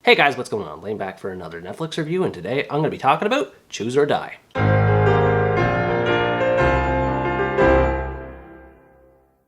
Hey guys, what's going on? Laying back for another Netflix review, and today I'm going to be talking about Choose or Die.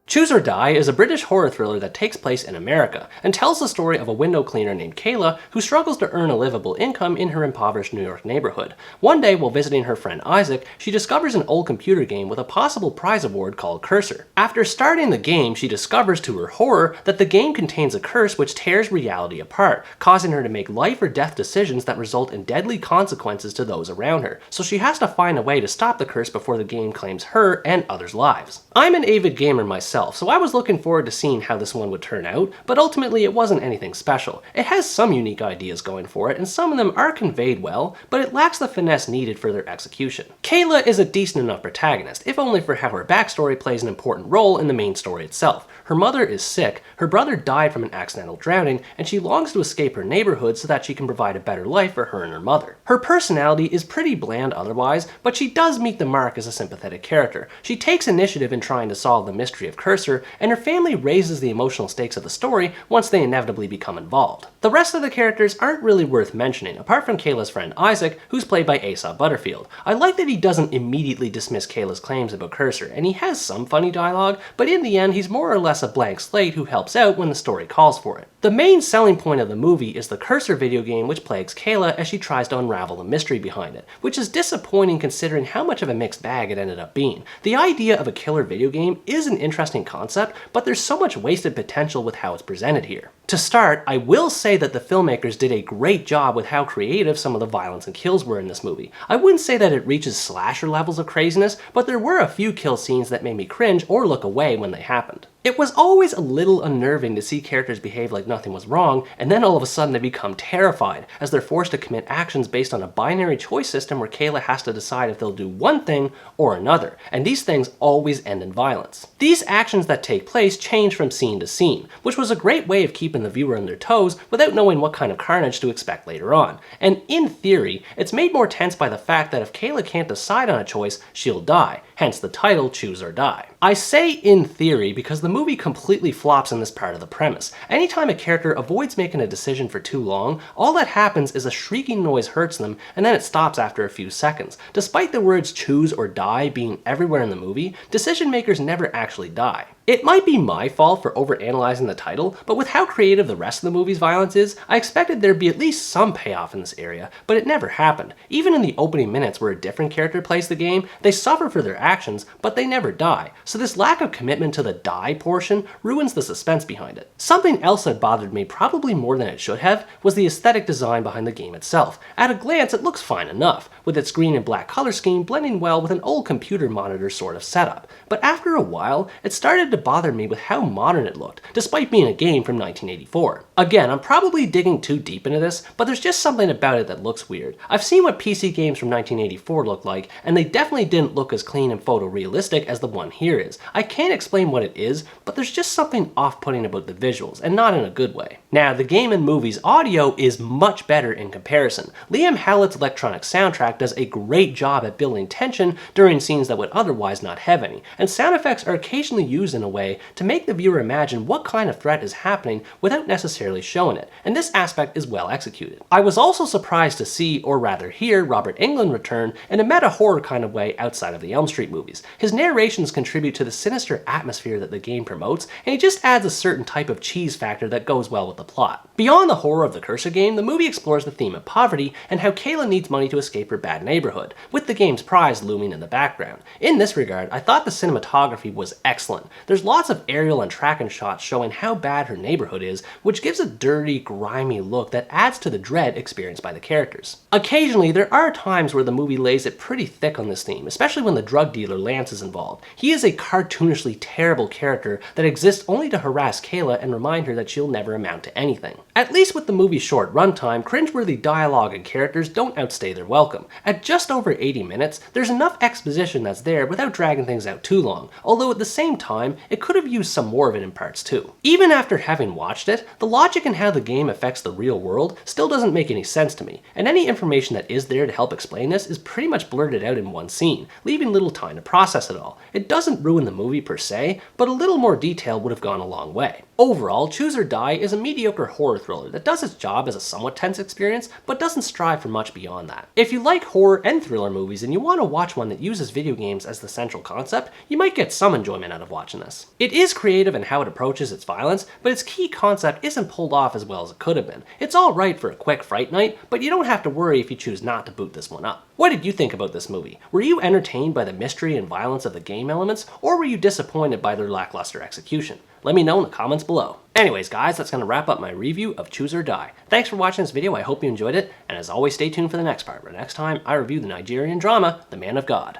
Choose or Die is a British horror thriller that takes place in America and tells the story of a window cleaner named Kayla who struggles to earn a livable income in her impoverished New York neighborhood. One day, while visiting her friend Isaac, she discovers an old computer game with a possible prize award called Cursor. After starting the game, she discovers to her horror that the game contains a curse which tears reality apart, causing her to make life or death decisions that result in deadly consequences to those around her. So she has to find a way to stop the curse before the game claims her and others' lives. I'm an avid gamer myself, so I was looking forward to seeing how this one would turn out, but ultimately it wasn't anything special. It has some unique ideas going for it, and some of them are conveyed well, but it lacks the finesse needed for their execution. Kayla is a decent enough protagonist, if only for how her backstory plays an important role in the main story itself. Her mother is sick, her brother died from an accidental drowning, and she longs to escape her neighborhood so that she can provide a better life for her and her mother. Her personality is pretty bland otherwise, but she does meet the mark as a sympathetic character. She takes initiative in trying to solve the mystery of Cursor, and her family raises the emotional stakes of the story once they inevitably become involved. The rest of the characters aren't really worth mentioning, apart from Kayla's friend Isaac, who's played by Asa Butterfield. I like that he doesn't immediately dismiss Kayla's claims about Cursor, and he has some funny dialogue, but in the end he's more or less a blank slate who helps out when the story calls for it. The main selling point of the movie is the Cursor video game which plagues Kayla as she tries to unravel the mystery behind it, which is disappointing considering how much of a mixed bag it ended up being. The idea of a killer video game is an interesting concept, but there's so much wasted potential with how it's presented here. To start, I will say that the filmmakers did a great job with how creative some of the violence and kills were in this movie. I wouldn't say that it reaches slasher levels of craziness, but there were a few kill scenes that made me cringe or look away when they happened. It was always a little unnerving to see characters behave like nothing was wrong, and then all of a sudden they become terrified, as they're forced to commit actions based on a binary choice system where Kayla has to decide if they'll do one thing or another, and these things always end in violence. These actions that take place change from scene to scene, which was a great way of keeping the viewer on their toes without knowing what kind of carnage to expect later on. And in theory, it's made more tense by the fact that if Kayla can't decide on a choice, she'll die, hence the title Choose or Die. I say in theory because the movie completely flops in this part of the premise. Anytime a character avoids making a decision for too long, all that happens is a shrieking noise hurts them and then it stops after a few seconds. Despite the words choose or die being everywhere in the movie, decision makers never actually die. It might be my fault for overanalyzing the title, but with how creative the rest of the movie's violence is, I expected there'd be at least some payoff in this area, but it never happened. Even in the opening minutes where a different character plays the game, they suffer for their actions, but they never die. So this lack of commitment to the die portion ruins the suspense behind it. Something else that bothered me probably more than it should have was the aesthetic design behind the game itself. At a glance, it looks fine enough, with its green and black color scheme blending well with an old computer monitor sort of setup. But after a while, it started to bother me with how modern it looked, despite being a game from 1984. Again, I'm probably digging too deep into this, but there's just something about it that looks weird. I've seen what PC games from 1984 look like, and they definitely didn't look as clean and photorealistic as the one here is. I can't explain what it is, but there's just something off-putting about the visuals, and not in a good way. Now, the game and movie's audio is much better in comparison. Liam Hallett's electronic soundtrack does a great job at building tension during scenes that would otherwise not have any, and sound effects are occasionally used in a way to make the viewer imagine what kind of threat is happening without necessarily showing it, and this aspect is well executed. I was also surprised to see, or rather hear, Robert Englund return in a meta-horror kind of way outside of the Elm Street movies. His narrations contribute to the sinister atmosphere that the game promotes, and he just adds a certain type of cheese factor that goes well with the plot. Beyond the horror of the Cursor game, the movie explores the theme of poverty and how Kayla needs money to escape her bad neighborhood, with the game's prize looming in the background. In this regard, I thought the cinematography was excellent. There's lots of aerial and tracking shots showing how bad her neighborhood is, which gives a dirty, grimy look that adds to the dread experienced by the characters. Occasionally, there are times where the movie lays it pretty thick on this theme, especially when the drug dealer Lance is involved. He is a cartoonishly terrible character that exists only to harass Kayla and remind her that she'll never amount to anything. At least with the movie's short runtime, cringeworthy dialogue and characters don't outstay their welcome. At just over 80 minutes, there's enough exposition that's there without dragging things out too long, although at the same time, it could have used some more of it in parts too. Even after having watched it, the logic in how the game affects the real world still doesn't make any sense to me, and any information that is there to help explain this is pretty much blurted out in one scene, leaving little time to process it all. It doesn't ruin the movie per se, but a little more detail would have gone a long way. Overall, Choose or Die is a mediocre horror thriller that does its job as a somewhat tense experience, but doesn't strive for much beyond that. If you like horror and thriller movies and you want to watch one that uses video games as the central concept, you might get some enjoyment out of watching this. It is creative in how it approaches its violence, but its key concept isn't pulled off as well as it could have been. It's alright for a quick fright night, but you don't have to worry if you choose not to boot this one up. What did you think about this movie? Were you entertained by the mystery and violence of the game elements, or were you disappointed by their lackluster execution? Let me know in the comments below. Anyways guys, that's going to wrap up my review of Choose or Die. Thanks for watching this video, I hope you enjoyed it, and as always stay tuned for the next part, where next time I review the Nigerian drama, The Man of God.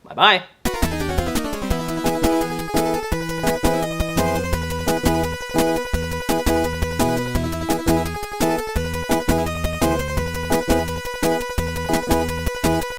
Bye bye!